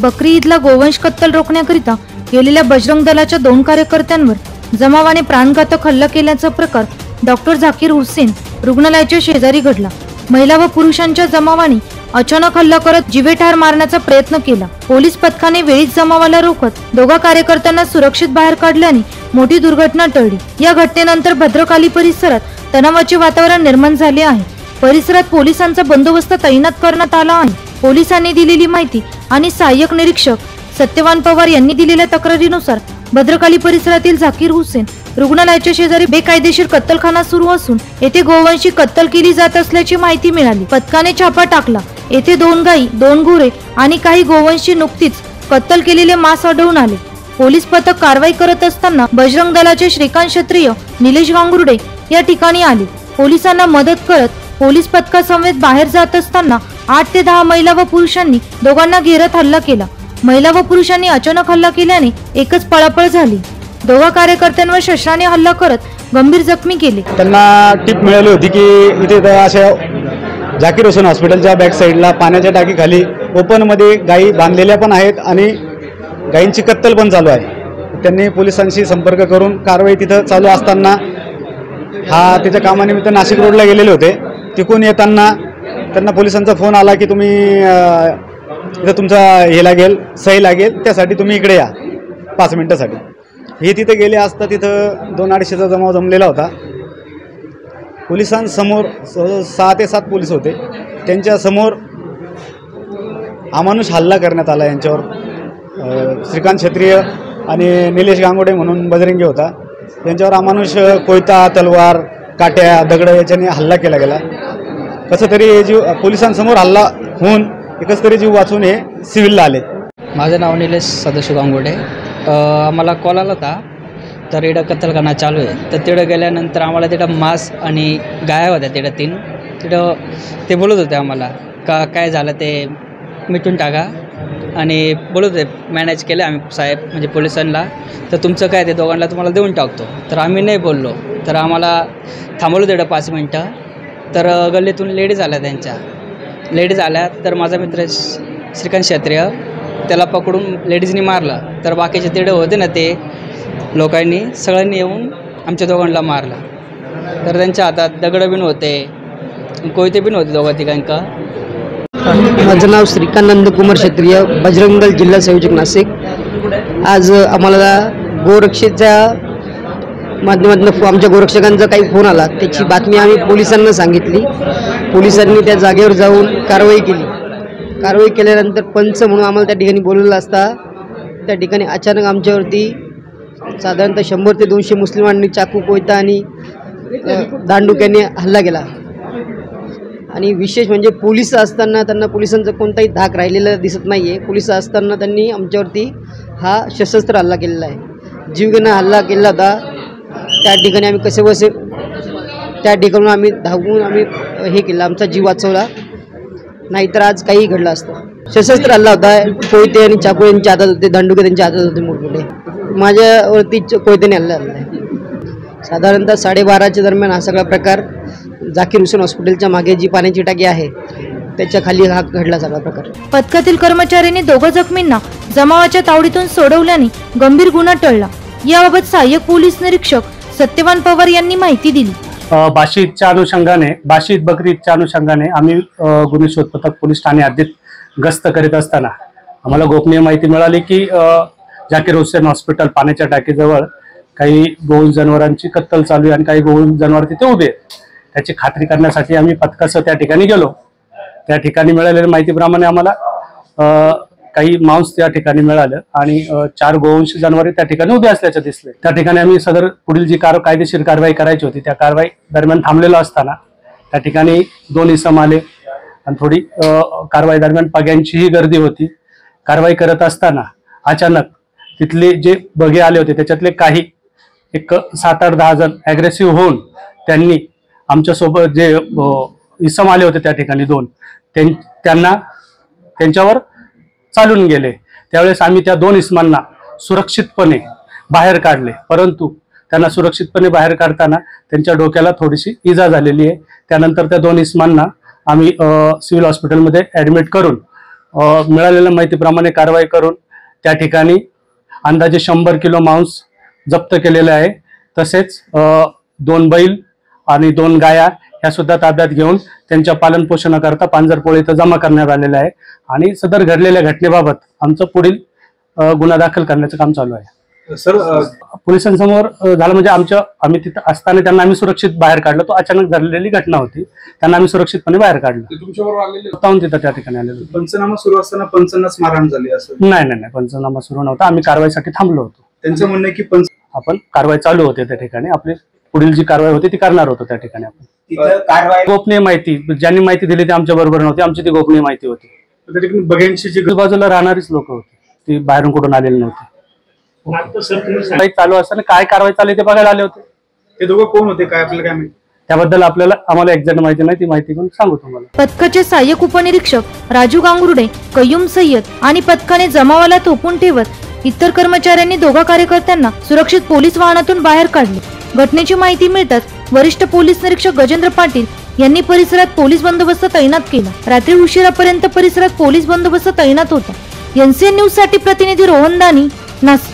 बकरी ईदला गोवंश कत्तल रोखण्याकरिता गेलेल्या बजरंग दलाच्या 2 कार्यकर्त्यांवर जमावाने प्राणघातक हल्ला केल्याचा प्रकार डॉक्टर झाकीर हुसेन रुग्णालयाच्या शेजारी घडला। महिला व पुरुषांच्या जमावाने अचानक हल्ला करत जीवेठार मारण्याचा प्रयत्न केला। पोलीस पथकाने वेळीच जमावाला रोखत दोघा कार्यकर्त्यांना सुरक्षित बाहेर काढल्याने मोठी दुर्घटना टळली। या घटनेनंतर भद्रकाली परिसरात तणावाचे वातावरण निर्माण झाले आहे। परिसरात पोलिसांचा बंदोबस्त तैनात करण्यात आला आहे। पोलिसांनी दिलेली माहिती आणि सहाय्यक निरीक्षक सत्यवान पवार यांनी दिलेल्या तक्रारीनुसार भद्रकाली परिसरातील झाकीर हुसेन रुग्णालयाच्या शेजारी बेकायदेशीर कत्तलखाना सुरू असून येथे गोवंशी कत्तल केली जात असल्याची माहिती मिळाली। पथकाने छापा टाकला। येथे 2 गायी, 2 गुरे आणि काही गोवंशी नुकतीच कत्तल केलेले मांस आढळून आले। पोलीस पथक कारवाई करत असताना बजरंग दलाचे श्रीकांत क्षत्रिय, निलेश गांगुर्डे या ठिकाणी आले। पोलिसांना मदत करत पोलीस पथकासमवेत बाहेर जात असताना 8 ते 10 महिला व पुरुषांनी दोघांना घेरत हल्ला केला। महिला व पुरुषांनी अचानक हल्ला केल्याने एकच पळापळ झाली। दोघा कार्यकर्त्यांवर शस्त्राने हल्ला करत गंभीर जखमी केले। त्यांना टिप मिळाली होती की इथे अशा झाकीर हुसेन हॉस्पिटलच्या बॅक साईडला पाण्याच्या टाकीखाली ओपन मध्ये गायी बांधलेल्या पण आहेत आणि गायींची कत्तल पण चालू आहे। त्यांनी पोलिसांशी संपर्क करून कारवाई तिथं चालू असताना त्याच्या कामानिमित्त नाशिक रोडला गेलेले होते। तिकडून येताना त्यांना पोलिसांचा फोन आला की तुम्ही इथं तुमचा हे लागेल, सही लागेल, त्यासाठी तुम्ही इकडे या 5 मिनिटासाठी। हे तिथे गेले असता तिथं 2-250चा जमाव जमलेला होता। पोलिसांसमोर 6 ते 7 पोलीस होते। त्यांच्या समोर अमानुष हल्ला करण्यात आला यांच्यावर। श्रीकांत क्षत्रिय आणि निलेश गांगुर्डे म्हणून बजरंगी होता, त्यांच्यावर अमानुष कोयता, तलवार, काट्या, दगड याच्याने हल्ला केला गेला। कसं तरी हे जीव पोलिसांसमोर हल्ला होऊन एकच तरी जीव वाचून हे सिव्हिलला आले। माझं नाव निलेश सदाशिव गांगुर्डे। आम्हाला कॉल आला होता तर इकडं कत्तलखाना चालू आहे। तर तिकडं गेल्यानंतर आम्हाला तिथं मांस आणि गाया होत्या तिथं 3। तिथं ते बोलत होते आम्हाला काय झालं ते मिटून टाका आणि बोलत होते। मॅनेज केले आम्ही साहेब म्हणजे पोलिसांना, तर तुमचं काय ते दोघांना तुम्हाला देऊन टाकतो। तर आम्ही नाही बोललो, तर आम्हाला थांबवलं तिथं 5 मिनटं। तर गल्लीतून लेडीज आल्या, त्यांच्या लेडीज आल्या तर माझा मित्र श्रीकांत क्षत्रिय त्याला पकडून लेडीजनी मारलं। तर बाकीचे तिकडे होते ना ते लोकांनी सगळ्यांनी येऊन आमच्या दोघांना मारलं। तर त्यांच्या हातात दगड बिन होते, कोयते बिन होते 2-3 माझं नाव श्रीकांत नंदकुमार क्षत्रिय, बजरंग दल जिल्हा संयोजक नाशिक। आज आम्हाला गोरक्षेच्या माध्यमातून आमच्या गोरक्षकांचा काही फोन आला, त्याची बातमी आम्ही पोलिसांना सांगितली। पोलिसांनी त्या जागेवर जाऊन कारवाई केली। कारवाई केल्यानंतर पंच म्हणून आम्हाला त्या ठिकाणी बोलवलं असता त्या ठिकाणी अचानक आमच्यावरती साधारणतः 100 ते 200 मुस्लिमांनी चाकू, कोयता आणि दांडुक्याने हल्ला केला। आणि विशेष म्हणजे पोलीस असताना त्यांना पोलिसांचा कोणताही धाक राहिलेला दिसत नाही आहे। पोलीस असताना त्यांनी आमच्यावरती हा सशस्त्र हल्ला केलेला आहे, जीवघेणा हल्ला केला होता। त्या ठिकाणी आम्ही कसेबसे त्या ठिकाणून आम्ही धावून आम्ही हे केलं, आमचा जीव वाचवला, नाहीतर आज काही घडलं असतं। सशस्त्र हल्ला होता, कोयते आणि चाकू यांच्या हातात होते, दांडुके त्यांच्या हातात होते मोठमोठे। माझ्यावरती कोयत्याने हल्ला झाला आहे। साधारणतः 12:30च्या दरम्यान हा सगळा प्रकार झाकीर हुसेन हॉस्पिटलच्या मागे जी पाण्याची टाकी आहे त्याच्या खाली हा घडला सगळा प्रकार। पथकातील कर्मचाऱ्यांनी 2 जखमींना जमावाच्या तावडीतून सोडवल्याने गंभीर गुन्हा टळला। याबाबत सहाय्यक पोलीस निरीक्षक सत्यवान पवार यांनी माहिती दिली। बाशी बकरी ईदच्या अनुषंगाने आम्ही गुन्हे शोध पथक पोलीस ठाणे हद्दीत गस्त करीत असताना आम्हाला गोपनीय माहिती मिळाली की झाकीर हुसेन हॉस्पिटल पाण्याच्या टाकीजवळ काही गोवंश जनावरांची कत्तल चालू आहे आणि काही गोवंश जनावर तिथे उभे आहेत। त्याची खात्री करण्यासाठी आम्ही पथकासह त्या ठिकाणी गेलो। त्या ठिकाणी मिळालेल्या माहितीप्रमाणे आम्हाला काही मांस त्या ठिकाणी मिळालं आणि 4 गोवंश जनावरे त्या ठिकाणी उभे असल्याचे दिसले। त्या ठिकाणी आम्ही सदर पुढील जी कायदेशीर कारवाई करायची होती त्या कारवाई दरम्यान थांबलेलो असताना त्या ठिकाणी 2 इसम आले आणि थोडी कारवाई दरम्यान पग्यांचीही गर्दी होती। कारवाई करत असताना अचानक तिथले जे बघे आले होते त्याच्यातले काही 7-8-10 जण ॲग्रेसिव्ह होऊन त्यांनी आमच्यासोबत जे इसम आले होते त्या ठिकाणी 2 त्यांच्यावर चालून गेले। त्यावेळेस आम्ही त्या 2 इसमांना सुरक्षितपणे बाहेर काढले, परंतु त्यांना सुरक्षितपणे बाहेर काढताना त्यांच्या डोक्याला थोडीशी इजा झालेली आहे। त्यानंतर त्या 2 इसमांना आम्ही सिव्हिल हॉस्पिटलमध्ये ॲडमिट करून मिळालेल्या माहितीप्रमाणे कारवाई करून त्या ठिकाणी अंदाजे 100 किलो मांस जप्त केलेले आहे. तसेच 2 बैल आणि 2 गाया ह्या सुद्धा ताब्यात घेऊन त्यांच्या पालनपोषणाकरता पांजरपोळ इथं जमा करण्यात आलेले आहे आणि सदर घडलेल्या घटनेबाबत आमचं पुढील गुन्हा दाखल करण्याचं काम चालू आहे. सर पोलिसांसमोर झालं म्हणजे आम्ही तिथं असताना त्यांना आम्ही सुरक्षित बाहेर काढलं. तो अचानक झालेली घटना होती, त्यांना आम्ही सुरक्षितपणे बाहेर काढलं. तुमच्याबरोबर आलेले स्वतःहून तिथं त्या ठिकाणी आलेलो. पंचनामा सुरू असताना पंचांनाच मारहाण झाली असं? नाही, पंचनामा सुरू नव्हता. आम्ही कारवाईसाठी थांबलो होतो. त्यांचं म्हणणं आहे की आपण कारवाई चालू होते त्या ठिकाणी. आपली पुढील जी कारवाई होती ती करणार होतो त्या ठिकाणी. आपण गोपनीय माहिती, ज्यांनी माहिती दिली ती आमच्या बरोबर नव्हती, आमची ती गोपनीय माहिती होती. त्या ठिकाणी बघ्यांची जी बाजूला राहणारीच लोक होती, ती बाहेरून कुठून आलेली नव्हती. कारवाई चालू असताना काय कारवाई चालू ते बघायला आले होते. ते दोघं कोण होते, काय आपल्याला काय माहिती? त्याबद्दल आम्हाला एक्झॅक्ट माहिती नाही, ती माहिती घेऊन सांगू तुम्हाला. पथकाचे सहाय्यक उपनिरीक्षक राजू गांगुर्डे, कय्यूम सय्यद आणि पथकाने जमावाला थोपून ठेवत इतर कर्मचाऱ्यांनी दोघा कार्यकर्त्यांना सुरक्षित पोलीस वाहनातून बाहेर काढले. घटनेची माहिती मिळताच वरिष्ठ पोलीस निरीक्षक गजेंद्र पाटील यांनी परिसरात पोलीस बंदोबस्त तैनात केला. रात्री उशिरापर्यंत परिसरात पोलीस बंदोबस्त तैनात होता. NCN न्यूज साठी प्रतिनिधी रोहन दानी, नाशिक.